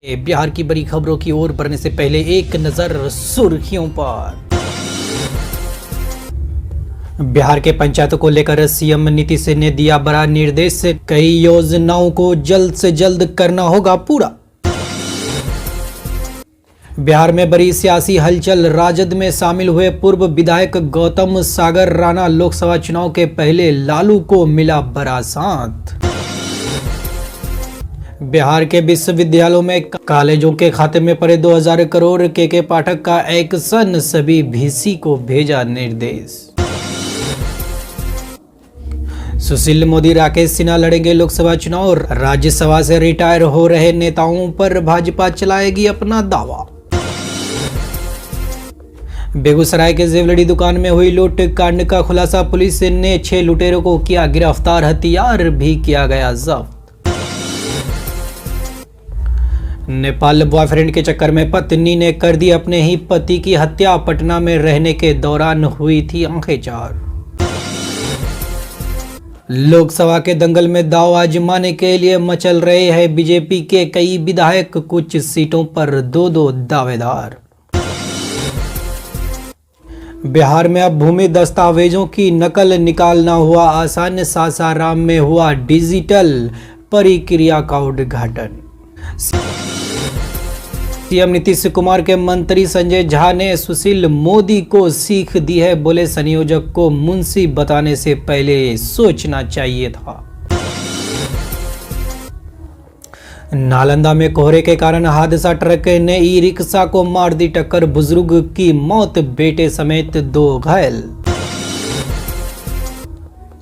बिहार की बड़ी खबरों की ओर बढ़ने से पहले एक नजर सुर्खियों पर। बिहार के पंचायतों को लेकर सीएम नीतीश ने दिया बड़ा निर्देश, कई योजनाओं को जल्द से जल्द करना होगा पूरा। बिहार में बड़ी सियासी हलचल, राजद में शामिल हुए पूर्व विधायक गौतम सागर राणा, लोकसभा चुनाव के पहले लालू को मिला बड़ा साथ। बिहार के विश्वविद्यालयों में कॉलेजों के खाते में पड़े 2000 करोड़, के पाठक का एक्शन, सभी वीसी को भेजा निर्देश। सुशील मोदी राकेश सिन्हा लड़ेंगे लोकसभा चुनाव, राज्यसभा से रिटायर हो रहे नेताओं पर भाजपा चलाएगी अपना दावा। बेगूसराय के ज्वेलरी दुकान में हुई लूट कांड का खुलासा, पुलिस ने 6 लुटेरों को किया गिरफ्तार, हथियार भी किया गया जब्त। नेपाल बॉयफ्रेंड के चक्कर में पत्नी ने कर दी अपने ही पति की हत्या, पटना में रहने के दौरान हुई थी आंखें-चार। लोकसभा के दंगल में दांव आजमाने के लिए मचल रहे हैं बीजेपी के कई विधायक, कुछ सीटों पर 2-2 दावेदार। बिहार में अब भूमि दस्तावेजों की नकल निकालना हुआ आसान, सासाराम में हुआ डिजिटल प्रक्रिया का उद्घाटन। सीएम नीतीश कुमार के मंत्री संजय झा ने सुशील मोदी को सीख दी है, बोले संयोजक को मुंशी बताने से पहले सोचना चाहिए था। नालंदा में कोहरे के कारण हादसा, ट्रक ने ई रिक्शा को मार दी टक्कर, बुजुर्ग की मौत, बेटे समेत 2 घायल।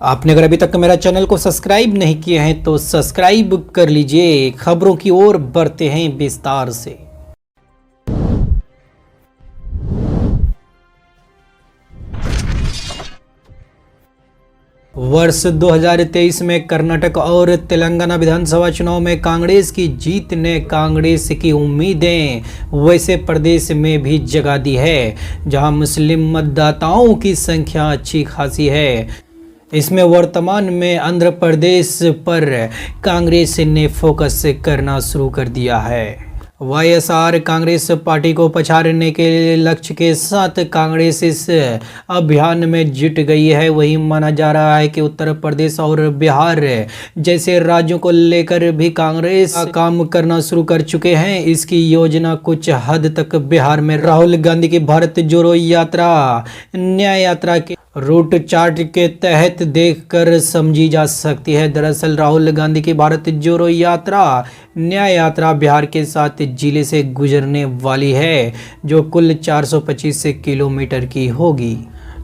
आपने अगर अभी तक मेरा चैनल को सब्सक्राइब नहीं किए हैं तो सब्सक्राइब कर लीजिए। खबरों की ओर बढ़ते हैं विस्तार से। वर्ष 2023 में कर्नाटक और तेलंगाना विधानसभा चुनाव में कांग्रेस की जीत ने कांग्रेस की उम्मीदें वैसे प्रदेश में भी जगा दी है, जहां मुस्लिम मतदाताओं की संख्या अच्छी खासी है। इसमें वर्तमान में आंध्र प्रदेश पर कांग्रेस ने फोकस करना शुरू कर दिया है। वाईएसआर कांग्रेस पार्टी को पछाड़ने के लक्ष्य के साथ कांग्रेस इस अभियान में जुट गई है। वही माना जा रहा है कि उत्तर प्रदेश और बिहार जैसे राज्यों को लेकर भी कांग्रेस काम करना शुरू कर चुके हैं। इसकी योजना कुछ हद तक बिहार में राहुल गांधी की भारत जोड़ो यात्रा, न्याय यात्रा के रूट चार्ट के तहत देखकर समझी जा सकती है। दरअसल राहुल गांधी की भारत जोड़ो यात्रा, न्याय यात्रा बिहार के 7 जिले से गुजरने वाली है, जो कुल 425 किलोमीटर की होगी।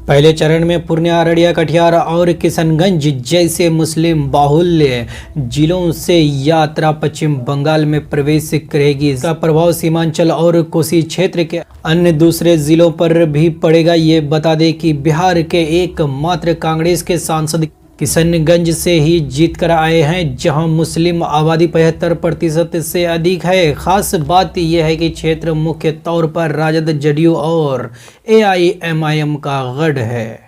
पहले चरण में पूर्णिया, अररिया, कटिहार और किशनगंज जैसे मुस्लिम बाहुल्य जिलों से यात्रा पश्चिम बंगाल में प्रवेश करेगी। इसका प्रभाव सीमांचल और कोसी क्षेत्र के अन्य दूसरे जिलों पर भी पड़ेगा। ये बता दें कि बिहार के एकमात्र कांग्रेस के सांसद किशनगंज से ही जीत कर आए हैं, जहां मुस्लिम आबादी 75% से अधिक है। खास बात यह है कि क्षेत्र मुख्य तौर पर राजद, जदयू और एआईएमआईएम का गढ़ है।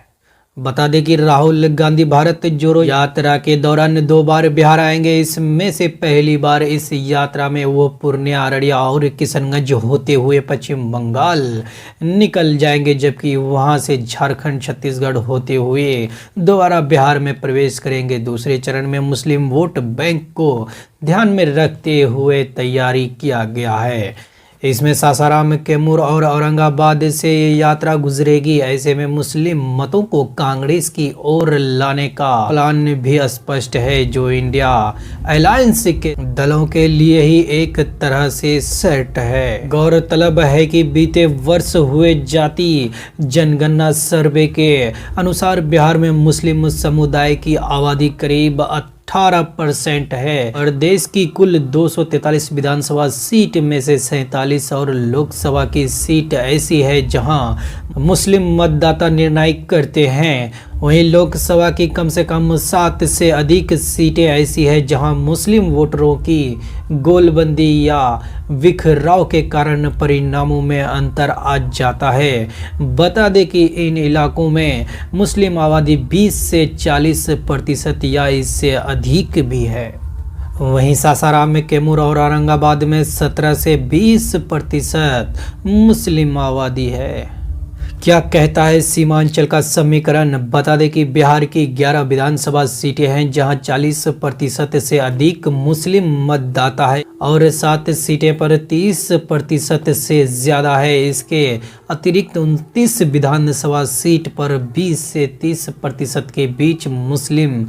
बता दें कि राहुल गांधी भारत जोड़ो यात्रा के दौरान 2 बार बिहार आएंगे। इसमें से पहली बार इस यात्रा में वो पूर्णिया, अररिया और किशनगंज होते हुए पश्चिम बंगाल निकल जाएंगे, जबकि वहां से झारखंड, छत्तीसगढ़ होते हुए दोबारा बिहार में प्रवेश करेंगे। दूसरे चरण में मुस्लिम वोट बैंक को ध्यान में रखते हुए तैयारी किया गया है। इसमें सासाराम, कैमूर और औरंगाबाद से यात्रा गुजरेगी। ऐसे में मुस्लिम मतों को कांग्रेस की ओर लाने का प्लान भी स्पष्ट है, जो इंडिया अलायंस के दलों के लिए ही एक तरह से सेट है। गौरतलब है कि बीते वर्ष हुए जाति जनगणना सर्वे के अनुसार बिहार में मुस्लिम समुदाय की आबादी करीब 18% है और देश की कुल 243 विधानसभा सीट में से 47 और लोकसभा की सीट ऐसी है जहां मुस्लिम मतदाता निर्णायक करते हैं। वहीं लोकसभा की कम से कम 7 से अधिक सीटें ऐसी है जहां मुस्लिम वोटरों की गोलबंदी या विखराव के कारण परिणामों में अंतर आ जाता है। बता दें कि इन इलाकों में मुस्लिम आबादी 20 से 40% या इससे अधिक भी है। वहीं सासाराम में, कैमूर और औरंगाबाद में 17 से 20% मुस्लिम आबादी है। क्या कहता है सीमांचल का समीकरण? बता दें कि बिहार की 11 विधानसभा सीटें हैं जहां 40% से अधिक मुस्लिम मतदाता है और 7 सीटें पर 30% से ज़्यादा है। इसके अतिरिक्त 29 विधानसभा सीट पर 20 से 30% के बीच मुस्लिम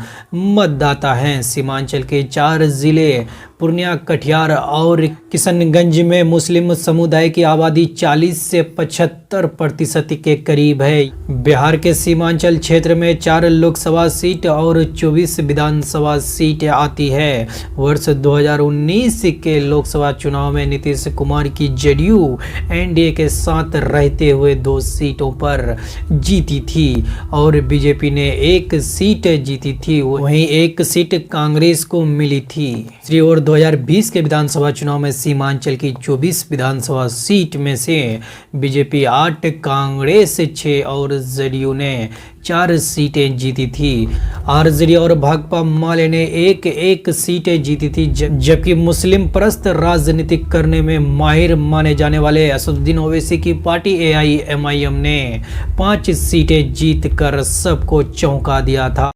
मतदाता हैं। सीमांचल के 4 जिले पूर्णिया, कटिहार और किशनगंज में मुस्लिम समुदाय की आबादी 40 से 75% के करीब है। बिहार के सीमांचल क्षेत्र में 4 लोकसभा सीट और 24 विधानसभा सीट आती है। वर्ष 2019 के लोकसभा चुनाव में नीतीश कुमार की जेडीयू एनडीए के साथ रहते हुए 2 सीटों पर जीती थी और बीजेपी ने 1 सीट जीती थी, वहीं 1 सीट कांग्रेस को मिली थी। और 2020 के विधानसभा चुनाव में सीमांचल की 24 विधानसभा सीट में से बीजेपी 8, कांग्रेस 6 और जेडीयू ने 4 सीटें जीती थी। आरजेडी और भाकपा माले ने 1-1 सीटें जीती थी, जबकि मुस्लिम परस्त राजनीति करने में माहिर माने जाने वाले असदुद्दीन ओवैसी की पार्टी एआईएमआईएम ने 5 सीटें जीतकर सबको चौंका दिया था।